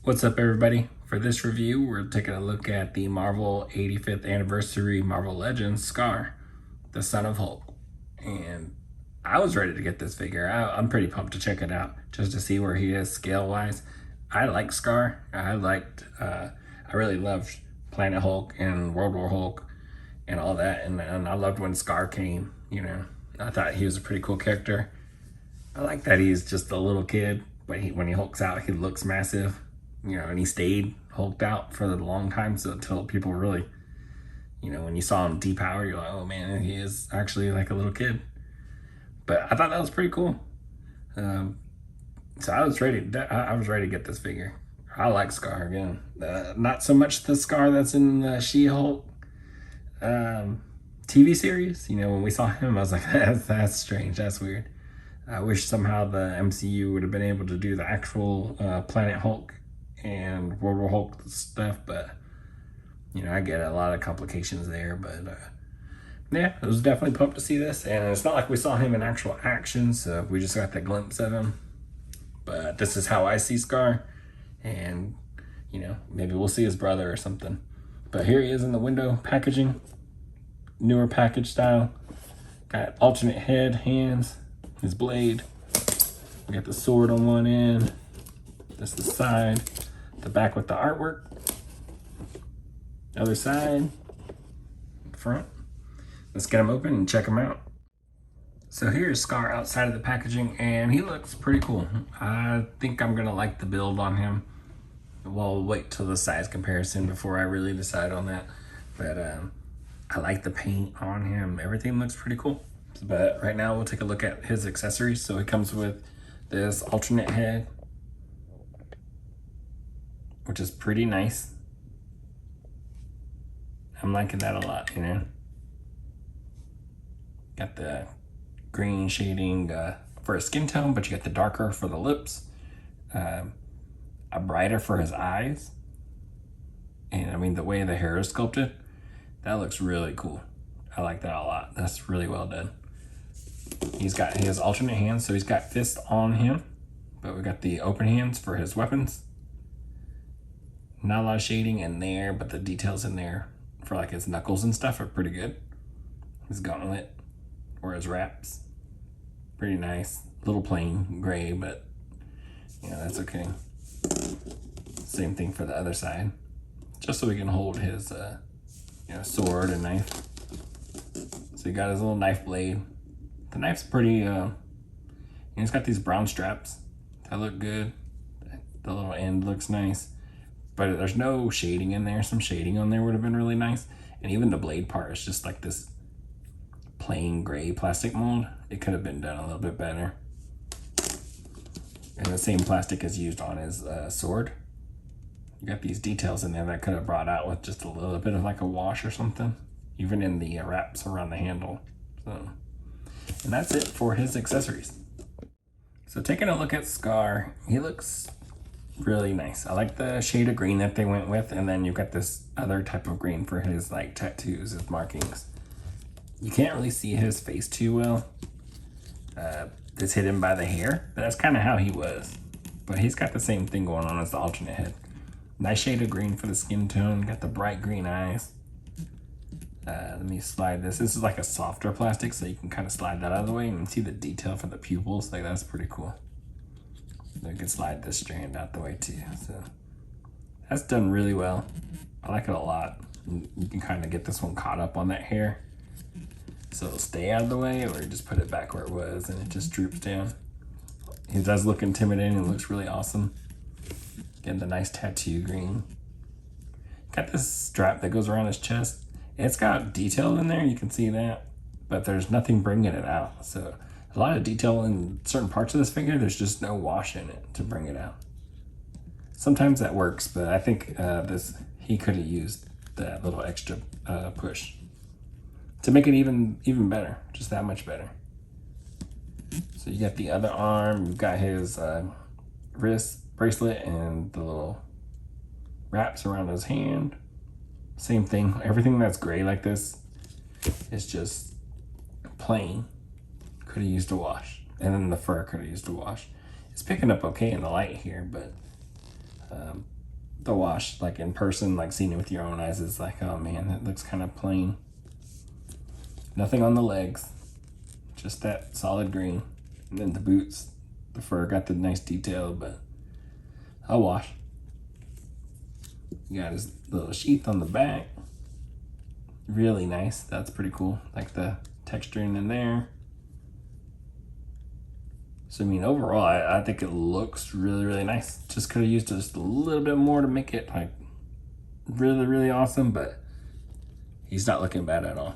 What's up, everybody? For this review, we're taking a look at the Marvel 85th Anniversary Marvel Legends Skaar, the Son of Hulk. And I was ready to get this figure. I'm pretty pumped to check it out, just to see where he is scale-wise. I like Skaar. I really loved Planet Hulk and World War Hulk and all that. And I loved when Skaar came, I thought he was a pretty cool character. I like that he's just a little kid, but when he hulks out, he looks massive, and he stayed hulked out for a long time. So until people really, when you saw him depower, you're like, oh man, he is actually like a little kid. But I thought that was pretty cool. So I was ready. I was ready to get this figure. I like Skaar again. Not so much the Skaar that's in the She-Hulk TV series. When we saw him, I was like, that's strange. That's weird. I wish somehow the MCU would have been able to do the actual Planet Hulk and World War Hulk stuff, but I get a lot of complications there. But yeah, it was definitely pumped to see this, and it's not like we saw him in actual action, so we just got the glimpse of him. But this is how I see Skaar, and maybe we'll see his brother or something. But here he is in the window packaging, newer package style. Got alternate head, hands, his blade. We got the sword on one end. That's the side. The back with the artwork. Other side. Front. Let's get him open and check him out. So here's Skaar outside of the packaging, and he looks pretty cool. I think I'm gonna like the build on him. We'll wait till the size comparison before I really decide on that. But I like the paint on him. Everything looks pretty cool. But right now we'll take a look at his accessories. So he comes with this alternate head, which is pretty nice. I'm liking that a lot, Got the green shading for his skin tone, but you got the darker for the lips, a brighter for his eyes. And the way the hair is sculpted, that looks really cool. I like that a lot. That's really well done. He has alternate hands, so he's got fists on him, but we got the open hands for his weapons. Not a lot of shading in there, but the details in there for like his knuckles and stuff are pretty good. His gauntlet or his wraps, pretty nice. A little plain gray, but that's okay. Same thing for the other side, just so we can hold his sword and knife. So he got his little knife blade. The knife's pretty, it's got these brown straps that look good. The little end looks nice, but there's no shading in there. Some shading on there would have been really nice. And even the blade part is just like this plain gray plastic mold. It could have been done a little bit better. And the same plastic is used on his sword. You got these details in there that could have brought out with just a little bit of like a wash or something, even in the wraps around the handle. And that's it for his accessories. So taking a look at Skaar, he looks really nice. I like the shade of green that they went with, and then you've got this other type of green for his like tattoos, his markings. You can't really see his face too well. It's hidden by the hair, but that's kind of how he was. But he's got the same thing going on as the alternate head. Nice shade of green for the skin tone. Got the bright green eyes. Let me slide this. This is like a softer plastic, so you can kind of slide that out of the way and see the detail for the pupils. Like, that's pretty cool. So you can slide this strand out the way too. So that's done really well. I like it a lot. You can kind of get this one caught up on that hair, so it'll stay out of the way, or you just put it back where it was and it just droops down. He does look intimidating. It looks really awesome. Getting the nice tattoo green. Got this strap that goes around his chest. It's got detail in there, you can see that, but there's nothing bringing it out. So a lot of detail in certain parts of this figure, there's just no wash in it to bring it out. Sometimes that works, but I think he could have used that little extra push to make it even better, just that much better. So you got the other arm, you've got his wrist bracelet and the little wraps around his hand. Same thing. Everything that's gray like this is just plain. Could have used a wash. And then the fur could have used a wash. It's picking up okay in the light here, but the wash, like in person, like seeing it with your own eyes, is like, oh man, that looks kind of plain. Nothing on the legs, just that solid green. And then the boots, the fur got the nice detail, but I'll wash. You got his little sheath on the back. Really nice. That's pretty cool. Like the texturing in there. So I mean, overall, I think it looks really, really nice. Just could have used just a little bit more to make it like really, really awesome, but he's not looking bad at all.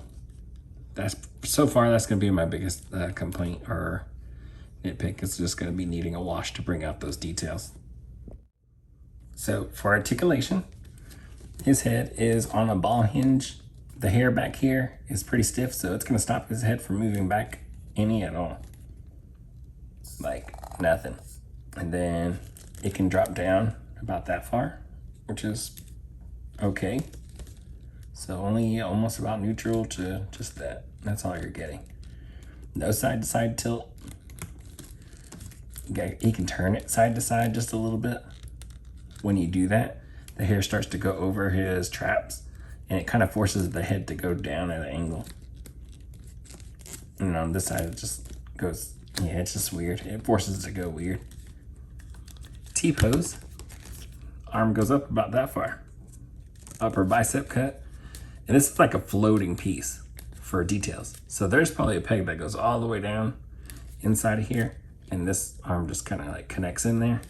That's so far, that's gonna be my biggest complaint or nitpick. It's just gonna be needing a wash to bring out those details. So for articulation, his head is on a ball hinge. The hair back here is pretty stiff, so it's gonna stop his head from moving back any at all. Like nothing. And then it can drop down about that far, which is okay. So only almost about neutral to just that. That's all you're getting. No side to side tilt. He can turn it side to side just a little bit. When you do that, the hair starts to go over his traps and it kind of forces the head to go down at an angle. And on this side, it just goes, yeah, it's just weird. It forces it to go weird. T-pose. Arm goes up about that far. Upper bicep cut. And this is like a floating piece for details. So there's probably a peg that goes all the way down inside of here. And this arm just kind of like connects in there.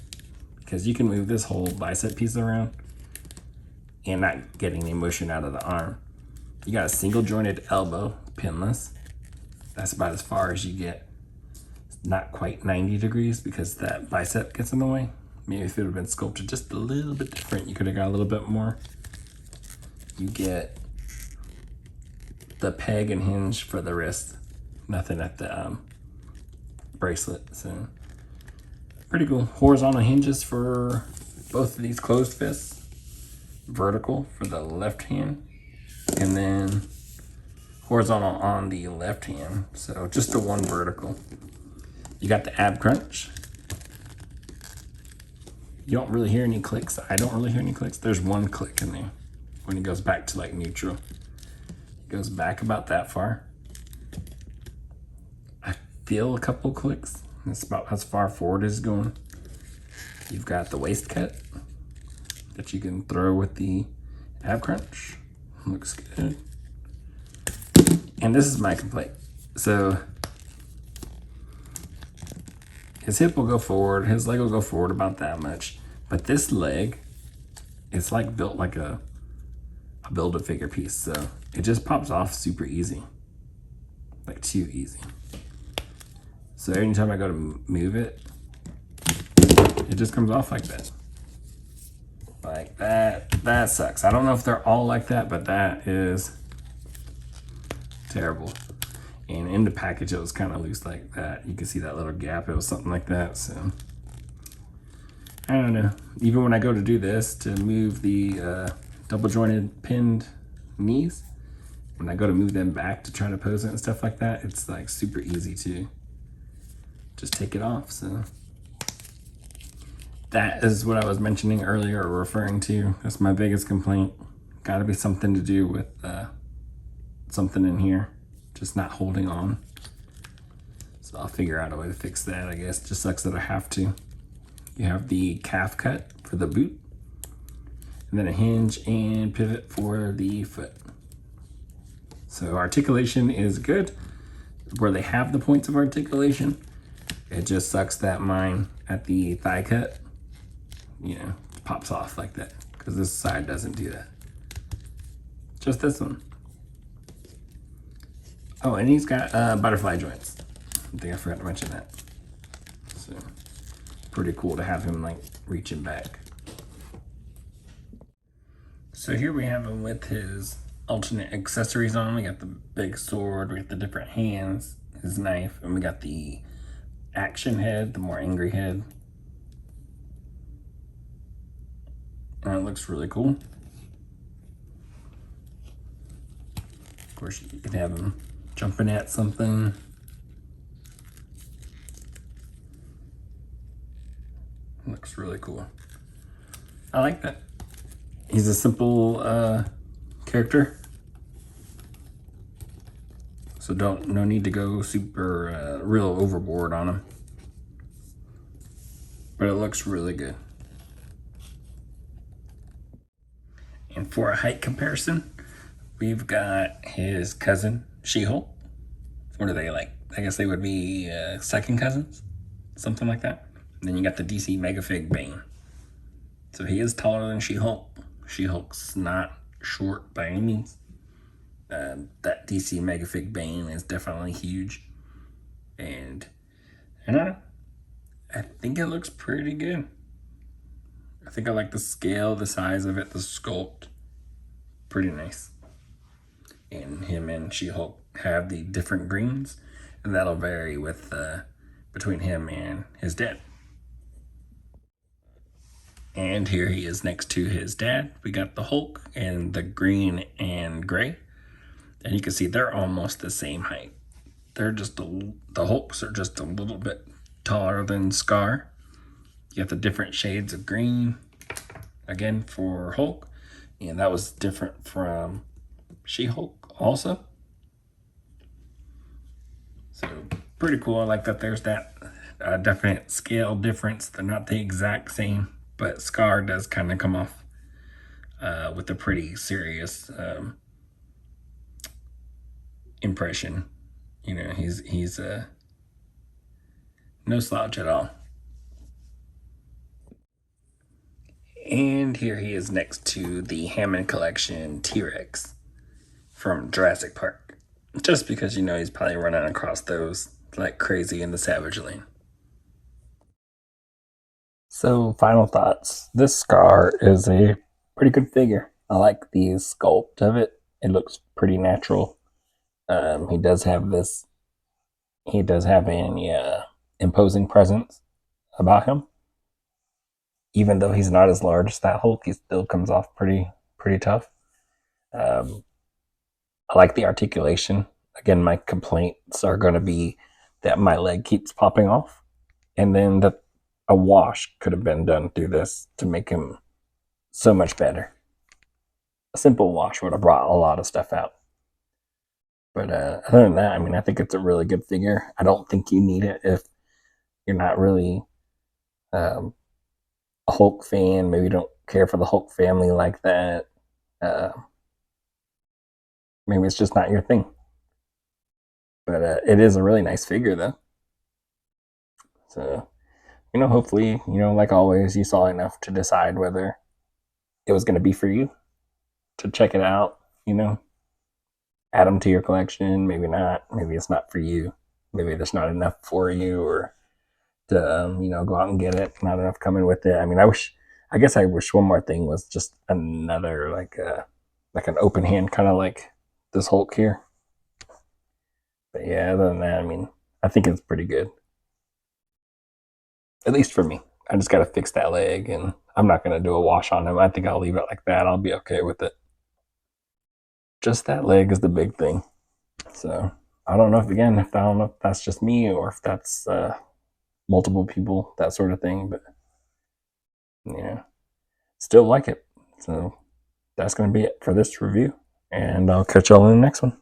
Because you can move this whole bicep piece around and not getting any motion out of the arm. You got a single jointed elbow, pinless. That's about as far as you get. Not quite 90 degrees because that bicep gets in the way. Maybe if it would have been sculpted just a little bit different, you could have got a little bit more. You get the peg and hinge for the wrist. Nothing at the bracelet, so pretty cool. Horizontal hinges for both of these closed fists. Vertical for the left hand, and then horizontal on the left hand. So just a one vertical. You got the ab crunch. You don't really hear any clicks. I don't really hear any clicks. There's one click in there when it goes back to like neutral. It goes back about that far. I feel a couple clicks. That's about as far forward as it's going. You've got the waist cut that you can throw with the ab crunch. Looks good. And this is my complaint. So his hip will go forward, his leg will go forward about that much. But this leg, it's like built like a Build-A-Figure piece. So it just pops off super easy. Like too easy. So anytime I go to move it, it just comes off like that. Like that. That sucks. I don't know if they're all like that, but that is terrible. And in the package, it was kind of loose like that. You can see that little gap. It was something like that. So I don't know. Even when I go to do this to move the double jointed pinned knees, when I go to move them back to try to pose it and stuff like that, it's like super easy to just take it off. So that is what I was mentioning earlier or referring to. That's my biggest complaint. Got to be something to do with something in here just not holding on. So I'll figure out a way to fix that, I guess. Just sucks that I have to. You have the calf cut for the boot, and then a hinge and pivot for the foot. So articulation is good where they have the points of articulation. It just sucks that mine at the thigh cut, pops off like that, because this side doesn't do that. Just this one. Oh, and he's got butterfly joints. I think I forgot to mention that. So pretty cool to have him like reaching back. So here we have him with his alternate accessories on. We got the big sword, we got the different hands, his knife, and we got the action head, the more angry head. And it looks really cool. Of course, you could have him jumping at something. Looks really cool. I like that. he's a simple character, so no need to go super real overboard on him. But it looks really good. And for a height comparison, we've got his cousin She-Hulk. What are they like? I guess they would be second cousins, something like that. And then you got the DC Megafig Bane. So he is taller than She-Hulk. She-Hulk's not short by any means. That DC Megafig Bane is definitely huge. And I don't know. I think it looks pretty good. I think I like the scale, the size of it, the sculpt. Pretty nice. And him and She-Hulk have the different greens, and that'll vary with between him and his dad. And here he is next to his dad. We got the Hulk and the green and gray, and you can see they're almost the same height. They're just the Hulks are just a little bit taller than Skaar. You have the different shades of green again for Hulk, and that was different from She-Hulk also. So pretty cool. I like that there's that definite scale difference. They're not the exact same, but Skaar does kind of come off with a pretty serious impression. You know, he's no slouch at all. And here he is next to the Hammond Collection T-Rex from Jurassic Park. Just because you know he's probably running across those like crazy in the Savage Lane. So, final thoughts. This Skaar is a pretty good figure. I like the sculpt of it. It looks pretty natural. He does have this. He does have an imposing presence about him. Even though he's not as large as that Hulk, he still comes off pretty tough. Um, I like the articulation. Again, my complaints are going to be that my leg keeps popping off, and then that a wash could have been done through this to make him so much better. A simple wash would have brought a lot of stuff out. But other than that, I mean, I think it's a really good figure. I don't think you need it if you're not really a Hulk fan. Maybe you don't care for the Hulk family like that. Maybe it's just not your thing. But it is a really nice figure, though. So, you know, hopefully, you know, like always, you saw enough to decide whether it was going to be for you, to check it out, you know, add them to your collection. Maybe not. Maybe it's not for you. Maybe there's not enough for you, or to, you know, go out and get it. Not enough coming with it. I mean, I guess I wish one more thing was just another, like an open hand, kind of like this Hulk here. But yeah, other than that, I mean, I think it's pretty good. At least for me. I just got to fix that leg, and I'm not going to do a wash on him. I think I'll leave it like that. I'll be okay with it. Just that leg is the big thing. So I don't know if that's just me or if that's multiple people, that sort of thing. But yeah, still like it. So that's going to be it for this review, and I'll catch y'all in the next one.